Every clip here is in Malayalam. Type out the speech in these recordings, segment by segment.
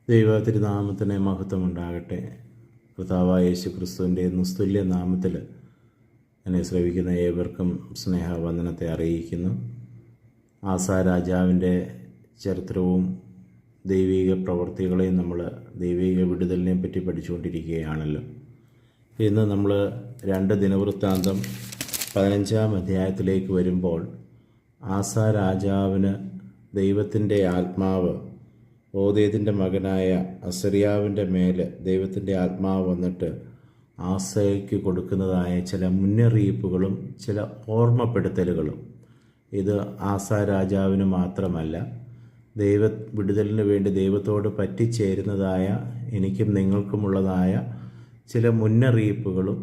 ദൈവ തിരുനാമത്തിന് മഹത്വമുണ്ടാകട്ടെ. കർത്താവായ യേശു ക്രിസ്തുവിൻ്റെ നിസ്തുല്യ നാമത്തിൽ എന്നെ ശ്രവിക്കുന്ന ഏവർക്കും സ്നേഹവന്ദനത്തെ അറിയിക്കുന്നു. ആസാ രാജാവിൻ്റെ ചരിത്രവും ദൈവിക പ്രവൃത്തികളെയും നമ്മൾ ദൈവിക വിടുതലിനെ പറ്റി പഠിച്ചുകൊണ്ടിരിക്കുകയാണല്ലോ. ഇന്ന് നമ്മൾ 2 ദിനവൃത്താന്തം 15-ാം അധ്യായത്തിലേക്ക് വരുമ്പോൾ ആസാ രാജാവിന് ദൈവത്തിൻ്റെ ആത്മാവ് ഓദേദിൻ്റെ മകനായ അസറിയാവിൻ്റെ മേൽ ദൈവത്തിൻ്റെ ആത്മാവ് വന്നിട്ട് ആസയ്ക്ക് കൊടുക്കുന്നതായ ചില മുന്നറിയിപ്പുകളും ചില ഓർമ്മപ്പെടുത്തലുകളും. ഇത് ആസാ രാജാവിന് മാത്രമല്ല, വിടുതലിന് വേണ്ടി ദൈവത്തോട് പറ്റിച്ചേരുന്നതായ എനിക്കും നിങ്ങൾക്കുമുള്ളതായ ചില മുന്നറിയിപ്പുകളും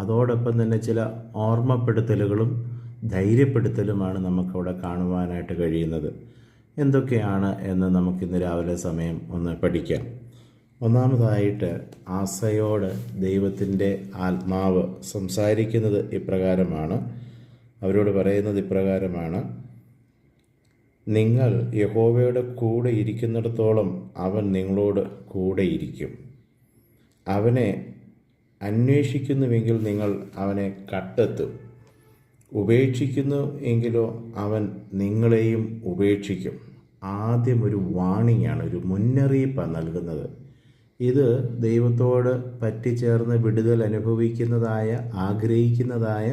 അതോടൊപ്പം തന്നെ ചില ഓർമ്മപ്പെടുത്തലുകളും ധൈര്യപ്പെടുത്തലുമാണ് നമുക്കവിടെ കാണുവാനായിട്ട് കഴിയുന്നത്. എന്തൊക്കെയാണ് എന്ന് നമുക്കിന്ന് രാവിലെ സമയം ഒന്ന് പഠിക്കാം. ഒന്നാമതായിട്ട് ആസയോട് ദൈവത്തിൻ്റെ ആത്മാവ് സംസാരിക്കുന്നത് ഇപ്രകാരമാണ്. അവരോട് പറയുന്നത് ഇപ്രകാരമാണ്: നിങ്ങൾ യഹോവയുടെ കൂടെ ഇരിക്കുന്നിടത്തോളം അവൻ നിങ്ങളോട് കൂടെയിരിക്കും. അവനെ അന്വേഷിക്കുന്നുവെങ്കിൽ നിങ്ങൾ അവനെ കണ്ടെത്തും. ഉപേക്ഷിക്കുന്നു എങ്കിലോ അവൻ നിങ്ങളെയും ഉപേക്ഷിക്കും. ആദ്യം ഒരു വാണിംഗാണ്, ഒരു മുന്നറിയിപ്പാണ് നൽകുന്നത്. ഇത് ദൈവത്തോട് പറ്റിച്ചേർന്ന് വിടുതൽ അനുഭവിക്കുന്നതായ ആഗ്രഹിക്കുന്നതായ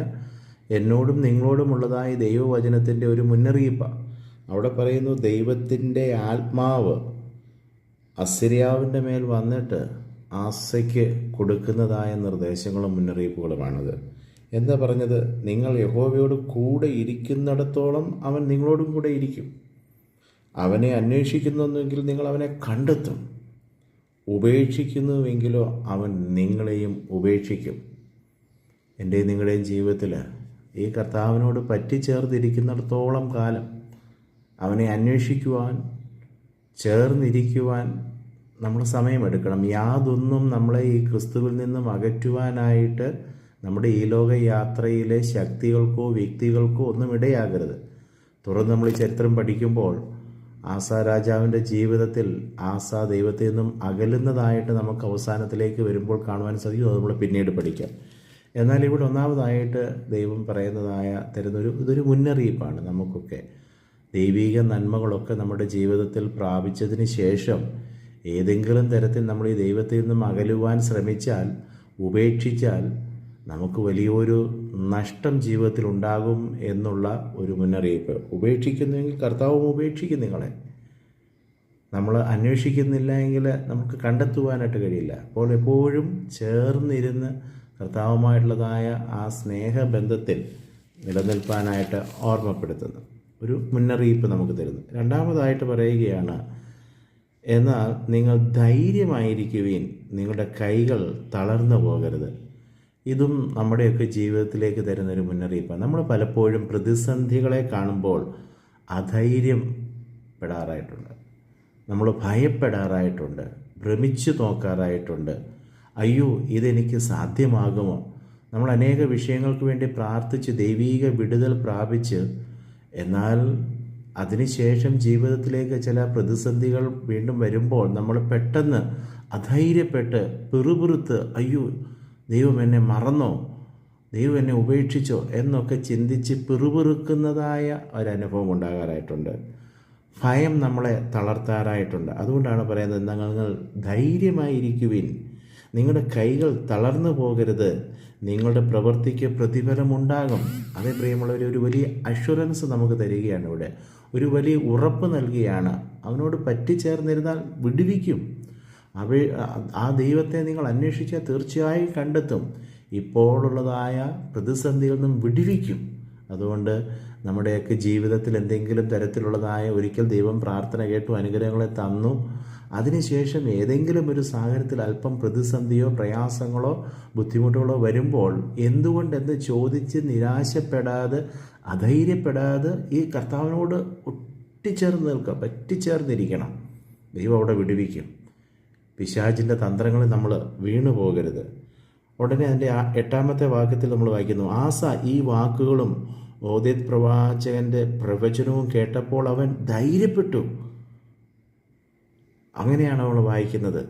എന്നോടും നിങ്ങളോടുമുള്ളതായ ദൈവവചനത്തിൻ്റെ ഒരു മുന്നറിയിപ്പാണ്. അവിടെ പറയുന്നു, ദൈവത്തിൻ്റെ ആത്മാവ് അസിര്യാവിൻ്റെ മേൽ വന്നിട്ട് ആസയ്ക്ക് കൊടുക്കുന്നതായ നിർദ്ദേശങ്ങളും മുന്നറിയിപ്പുകളുമാണത്. എന്താ പറഞ്ഞത്? നിങ്ങൾ യഹോവയോട് കൂടെ ഇരിക്കുന്നിടത്തോളം അവൻ നിങ്ങളോടും കൂടെ ഇരിക്കും. അവനെ അന്വേഷിക്കുന്നുവെങ്കിൽ നിങ്ങൾ അവനെ കണ്ടെത്തും. ഉപേക്ഷിക്കുന്നുവെങ്കിലോ അവൻ നിങ്ങളെയും ഉപേക്ഷിക്കും. എൻ്റെയും നിങ്ങളുടെയും ജീവിതത്തിൽ ഈ കർത്താവിനോട് പറ്റിച്ചേർന്നിരിക്കുന്നിടത്തോളം കാലം അവനെ അന്വേഷിക്കുവാൻ, ചേർന്നിരിക്കുവാൻ നമ്മൾ സമയമെടുക്കണം. യാതൊന്നും നമ്മളെ ഈ ക്രിസ്തുവിൽ നിന്നും അകറ്റുവാനായിട്ട് നമ്മുടെ ഈ ലോക യാത്രയിലെ ശക്തികൾക്കോ വ്യക്തികൾക്കോ ഒന്നും ഇടയാകരുത്. തുടർന്ന് നമ്മൾ ഈ ചരിത്രം പഠിക്കുമ്പോൾ ആസാ രാജാവിൻ്റെ ജീവിതത്തിൽ ആസാ ദൈവത്തിൽ നിന്നും അകലുന്നതായിട്ട് നമുക്ക് അവസാനത്തിലേക്ക് വരുമ്പോൾ കാണുവാൻ സാധിക്കും. അത് നമ്മൾ പിന്നീട് പഠിക്കാം. എന്നാൽ ഇവിടെ ഒന്നാമതായിട്ട് ദൈവം ഇതൊരു മുന്നറിയിപ്പാണ്. നമുക്കൊക്കെ ദൈവിക നന്മകളൊക്കെ നമ്മുടെ ജീവിതത്തിൽ പ്രാപിച്ചതിന് ശേഷം ഏതെങ്കിലും തരത്തിൽ നമ്മൾ ഈ ദൈവത്തിൽ നിന്നും അകലുവാൻ ശ്രമിച്ചാൽ, ഉപേക്ഷിച്ചാൽ നമുക്ക് വലിയൊരു നഷ്ടം ജീവിതത്തിൽ ഉണ്ടാകും എന്നുള്ള ഒരു മുന്നറിയിപ്പ്. ഉപേക്ഷിക്കുന്നെങ്കിൽ കർത്താവും ഉപേക്ഷിക്കും നിങ്ങളെ. നമ്മൾ അന്വേഷിക്കുന്നില്ല എങ്കിൽ നമുക്ക് കണ്ടെത്തുവാനായിട്ട് കഴിയില്ല. അപ്പോൾ എപ്പോഴും ചേർന്നിരുന്ന് കർത്താവുമായിട്ടുള്ളതായ ആ സ്നേഹബന്ധത്തിൽ നിലനിൽപ്പാനായിട്ട് ഓർമ്മപ്പെടുത്തുന്നു, ഒരു മുന്നറിയിപ്പ് നമുക്ക് തരുന്നു. രണ്ടാമതായിട്ട് പറയുകയാണ്, എന്നാൽ നിങ്ങൾ ധൈര്യമായിരിക്കുവിൻ, നിങ്ങളുടെ കൈകൾ തളർന്നു പോകരുത്. ഇതും നമ്മുടെയൊക്കെ ജീവിതത്തിലേക്ക് തരുന്നൊരു മുന്നറിയിപ്പാണ്. നമ്മൾ പലപ്പോഴും പ്രതിസന്ധികളെ കാണുമ്പോൾ അധൈര്യപ്പെടാറായിട്ടുണ്ട്, നമ്മൾ ഭയപ്പെടാറായിട്ടുണ്ട്, ഭ്രമിച്ചു നോക്കാറായിട്ടുണ്ട്. അയ്യോ, ഇതെനിക്ക് സാധ്യമാകുമോ? നമ്മൾ അനേക വിഷയങ്ങൾക്ക് വേണ്ടി പ്രാർത്ഥിച്ച് ദൈവീക വിടുതൽ പ്രാപിച്ച്, എന്നാൽ അതിനുശേഷം ജീവിതത്തിലേക്ക് ചില പ്രതിസന്ധികൾ വീണ്ടും വരുമ്പോൾ നമ്മൾ പെട്ടെന്ന് അധൈര്യപ്പെട്ട് പിറുപിറുത്ത്, അയ്യോ ദൈവം എന്നെ മറന്നോ, ദൈവം എന്നെ ഉപേക്ഷിച്ചോ എന്നൊക്കെ ചിന്തിച്ച് പിറുപിറുക്കുന്നതായ ഒരനുഭവം ഉണ്ടാകാറായിട്ടുണ്ട്. ഭയം നമ്മളെ തളർത്താറായിട്ടുണ്ട്. അതുകൊണ്ടാണ് പറയുന്നത്, നിങ്ങൾ ധൈര്യമായിരിക്കുവിൻ, നിങ്ങളുടെ കൈകൾ തളർന്നു പോകരുത്, നിങ്ങളുടെ പ്രവൃത്തിക്ക് പ്രതിഫലമുണ്ടാകും. അതേ പ്രിയമുള്ളവർ, ഒരു വലിയ അഷ്വറൻസ് നമുക്ക് തരികയാണ് ഇവിടെ, ഒരു വലിയ ഉറപ്പ് നൽകുകയാണ്. അവനോട് പറ്റിച്ചേർന്നിരുന്നാൽ വിടുവിക്കും. ആ ദൈവത്തെ നിങ്ങൾ അന്വേഷിച്ചാൽ തീർച്ചയായും കണ്ടെത്തും. ഇപ്പോഴുള്ളതായ പ്രതിസന്ധികളിൽ നിന്നും വിടുവിക്കും. അതുകൊണ്ട് നമ്മുടെയൊക്കെ ജീവിതത്തിൽ എന്തെങ്കിലും തരത്തിലുള്ളതായ, ഒരിക്കൽ ദൈവം പ്രാർത്ഥന കേട്ടു, അനുഗ്രഹങ്ങളെ തന്നു, അതിനുശേഷം ഏതെങ്കിലും ഒരു സാഹചര്യത്തിൽ അല്പം പ്രതിസന്ധിയോ പ്രയാസങ്ങളോ ബുദ്ധിമുട്ടുകളോ വരുമ്പോൾ എന്തുകൊണ്ടെന്ന് ചോദിച്ച് നിരാശപ്പെടാതെ, അധൈര്യപ്പെടാതെ ഈ കർത്താവിനോട് ഒട്ടിച്ചേർന്ന് നിൽക്കുക, പറ്റിച്ചേർന്നിരിക്കണം. ദൈവം അവിടെ വിടുവിക്കും. പിശാചിൻ്റെ തന്ത്രങ്ങളിൽ നമ്മൾ വീണു പോകരുത്. ഉടനെ അതിൻ്റെ 8-ാമത്തെ വാക്യത്തിൽ നമ്മൾ വായിക്കുന്നു, ആസ ഈ വാക്കുകളും ഓദേദ് പ്രവാചകൻ്റെ പ്രവചനവും കേട്ടപ്പോൾ അവൻ ധൈര്യപ്പെട്ടു. അങ്ങനെയാണ് നമ്മൾ വായിക്കുന്നത്.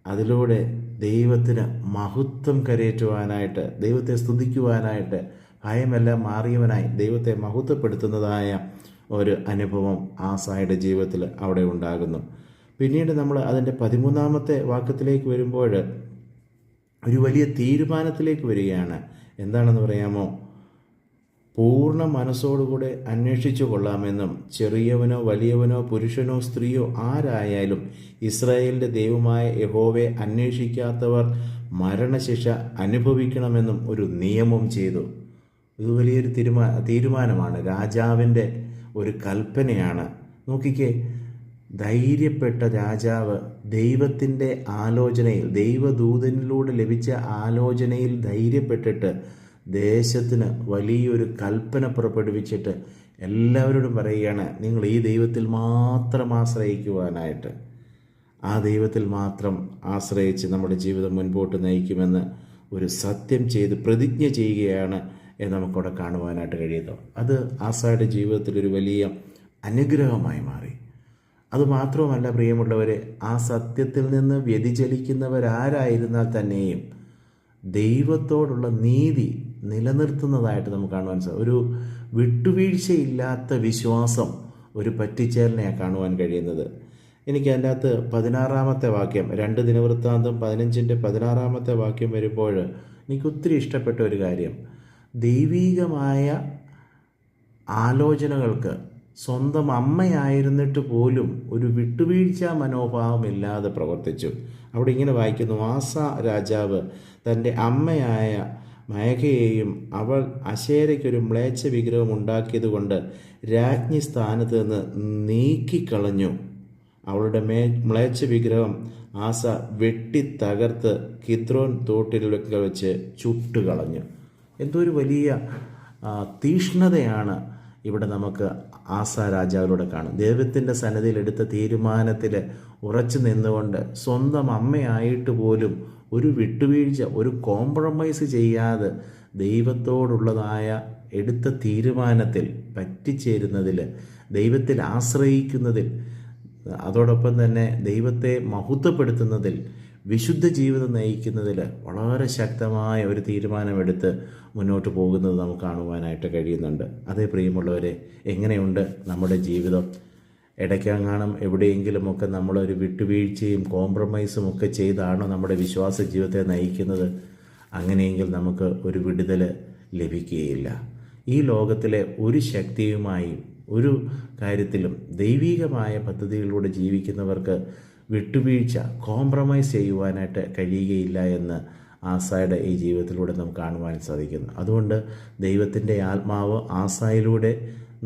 അതിലൂടെ ദൈവത്തിന് മഹത്വം കരയേറ്റുവാനായിട്ട്, ദൈവത്തെ സ്തുതിക്കുവാനായിട്ട്, ഭയമെല്ലാം മാറിയവനായി ദൈവത്തെ മഹത്വപ്പെടുത്തുന്നതായ ഒരു അനുഭവം ആസായുടെ ജീവിതത്തിൽ അവിടെ ഉണ്ടാകുന്നു. പിന്നീട് നമ്മൾ അതിൻ്റെ 13-ാമത്തെ വാക്യത്തിലേക്ക് വരുമ്പോൾ ഒരു വലിയ തീരുമാനത്തിലേക്ക് വരികയാണ്. എന്താണെന്ന് പറയാമോ? പൂർണ്ണ മനസ്സോടുകൂടെ അന്വേഷിച്ചു കൊള്ളാമെന്നും ചെറിയവനോ വലിയവനോ പുരുഷനോ സ്ത്രീയോ ആരായാലും ഇസ്രായേലിൻ്റെ ദൈവമായ യഹോവയെ അന്വേഷിക്കാത്തവർ മരണശിക്ഷ അനുഭവിക്കണമെന്നും ഒരു നിയമം ചെയ്തു. ഇത് വലിയൊരു തീരുമാനമാണ്. രാജാവിൻ്റെ ഒരു കൽപ്പനയാണ്. നോക്കിക്കേ, ധൈര്യപ്പെട്ട രാജാവ് ദൈവത്തിൻ്റെ ആലോചനയിൽ, ദൈവദൂതനിലൂടെ ലഭിച്ച ആലോചനയിൽ ധൈര്യപ്പെട്ടിട്ട് ദേശത്തിന് വലിയൊരു കൽപ്പന പുറപ്പെടുവിച്ചിട്ട് എല്ലാവരോടും പറയുകയാണ്, നിങ്ങൾ ഈ ദൈവത്തിൽ മാത്രം ആശ്രയിക്കുവാനായിട്ട്. ആ ദൈവത്തിൽ മാത്രം ആശ്രയിച്ച് നമ്മുടെ ജീവിതം മുൻപോട്ട് നയിക്കുമെന്ന് ഒരു സത്യം ചെയ്ത് പ്രതിജ്ഞ ചെയ്യുകയാണ് എന്ന് നമുക്കവിടെ കാണുവാനായിട്ട് കഴിയുന്നു. അത് ആസായുടെ ജീവിതത്തിൽ ഒരു വലിയ അനുഗ്രഹമായി മാറി. അതുമാത്രവുമല്ല പ്രിയമുള്ളവരെ, ആ സത്യത്തിൽ നിന്ന് വ്യതിചലിക്കുന്നവരാരായിരുന്നാൽ തന്നെയും ദൈവത്തോടുള്ള നീതി നിലനിർത്തുന്നതായിട്ട് നമുക്ക് കാണുവാൻ സാധിക്കും. ഒരു വിട്ടുവീഴ്ചയില്ലാത്ത വിശ്വാസം, ഒരു പറ്റിച്ചേരലിനെയാണ് കാണുവാൻ കഴിയുന്നത്. എനിക്ക് അതിൻ്റെ അകത്ത് 16-ാമത്തെ വാക്യം, 2 ദിനവൃത്താന്തം 15-ന്റെ 16-ാമത്തെ വരുമ്പോൾ എനിക്ക് ഒത്തിരി ഇഷ്ടപ്പെട്ട ഒരു കാര്യം, ദൈവീകമായ ആലോചനകൾക്ക് സ്വന്തം അമ്മയായിരുന്നിട്ട് പോലും ഒരു വിട്ടുവീഴ്ച മനോഭാവമില്ലാതെ പ്രവർത്തിച്ചു. അവിടെ ഇങ്ങനെ വായിക്കുന്നു, ആസ രാജാവ് തൻ്റെ അമ്മയായ മയഖയെയും അവൾ അശേരയ്ക്കൊരു മ്ലേച്ഛ വിഗ്രഹം ഉണ്ടാക്കിയത് കൊണ്ട് രാജ്ഞി സ്ഥാനത്ത് നിന്ന് നീക്കിക്കളഞ്ഞു. അവളുടെ മ്ലേച്ഛ വിഗ്രഹം ആസ വെട്ടി തകർത്ത് കിദ്രോൻ തോട്ടിലൊക്കെ വെച്ച് ചുട്ടുകളഞ്ഞു. എന്തോ ഒരു വലിയ തീഷ്ണതയാണ് ഇവിടെ നമുക്ക് ആസ രാജാവിലൂടെ കാണും. ദൈവത്തിൻ്റെ സന്നിധിയിൽ എടുത്ത തീരുമാനത്തിൽ ഉറച്ചു നിന്നുകൊണ്ട് സ്വന്തം അമ്മയായിട്ട് പോലും ഒരു വിട്ടുവീഴ്ച, ഒരു കോംപ്രമൈസ് ചെയ്യാതെ ദൈവത്തോടുള്ളതായ എടുത്ത തീരുമാനത്തിൽ പറ്റിച്ചേരുന്നതിൽ, ദൈവത്തിൽ ആശ്രയിക്കുന്നതിൽ, അതോടൊപ്പം തന്നെ ദൈവത്തെ മഹത്വപ്പെടുത്തുന്നതിൽ, വിശുദ്ധ ജീവിതം നയിക്കുന്നതിൽ വളരെ ശക്തമായ ഒരു തീരുമാനമെടുത്ത് മുന്നോട്ട് പോകുന്നത് നമുക്ക് കാണുവാനായിട്ട് കഴിയുന്നുണ്ട്. അതേ പ്രിയമുള്ളവരെ, എങ്ങനെയുണ്ട് നമ്മുടെ ജീവിതം? ഇടയ്ക്കങ്ങാനും എവിടെയെങ്കിലുമൊക്കെ നമ്മളൊരു വിട്ടുവീഴ്ചയും കോംപ്രമൈസും ഒക്കെ ചെയ്താണോ നമ്മുടെ വിശ്വാസ ജീവിതത്തെ നയിക്കുന്നത്? അങ്ങനെയെങ്കിൽ നമുക്ക് ഒരു വിടുതൽ ലഭിക്കുകയില്ല. ഈ ലോകത്തിലെ ഒരു ശക്തിയുമായും ഒരു കാര്യത്തിലും ദൈവികമായ പദ്ധതികളിലൂടെ ജീവിക്കുന്നവർക്ക് വിട്ടുവീഴ്ച, കോംപ്രമൈസ് ചെയ്യുവാനായിട്ട് കഴിയുകയില്ല എന്ന് ആസായുടെ ഈ ജീവിതത്തിലൂടെ നമുക്ക് കാണുവാൻ സാധിക്കുന്നു. അതുകൊണ്ട് ദൈവത്തിൻ്റെ ആത്മാവ് ആസായിലൂടെ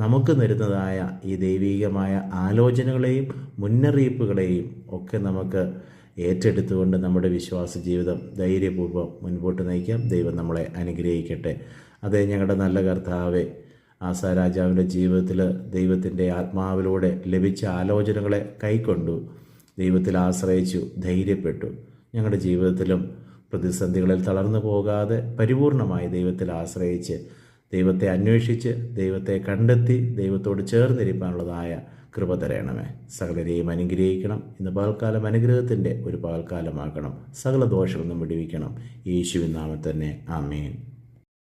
നമുക്ക് തരുന്നതായ ഈ ദൈവികമായ ആലോചനകളെയും മുന്നറിയിപ്പുകളെയും ഒക്കെ നമുക്ക് ഏറ്റെടുത്തുകൊണ്ട് നമ്മുടെ വിശ്വാസ ജീവിതം ധൈര്യപൂർവ്വം മുൻപോട്ട് നയിക്കാം. ദൈവം നമ്മളെ അനുഗ്രഹിക്കട്ടെ. അതേ ഞങ്ങളുടെ നല്ല കർത്താവേ, ആസാ രാജാവിൻ്റെ ജീവിതത്തിൽ ദൈവത്തിൻ്റെ ആത്മാവിലൂടെ ലഭിച്ച ആലോചനകളെ കൈക്കൊണ്ടു, ദൈവത്തിൽ ആശ്രയിച്ചു, ധൈര്യപ്പെട്ടു. ഞങ്ങളുടെ ജീവിതത്തിലും പ്രതിസന്ധികളിൽ തളർന്നു പോകാതെ പരിപൂർണമായി ദൈവത്തിൽ ആശ്രയിച്ച്, ദൈവത്തെ അന്വേഷിച്ച്, ദൈവത്തെ കണ്ടെത്തി, ദൈവത്തോട് ചേർന്നിരിക്കാനുള്ളതായ കൃപ തരണമേ. സകലരെയും അനുഗ്രഹിക്കണം. ഇന്ന് പകൽക്കാലം അനുഗ്രഹത്തിൻ്റെ ഒരു പകൽക്കാലമാക്കണം. സകല ദോഷമൊന്നും വിടുവിക്കണം. യേശുവിൻ നാമത്തിൽ തന്നെ ആമേൻ.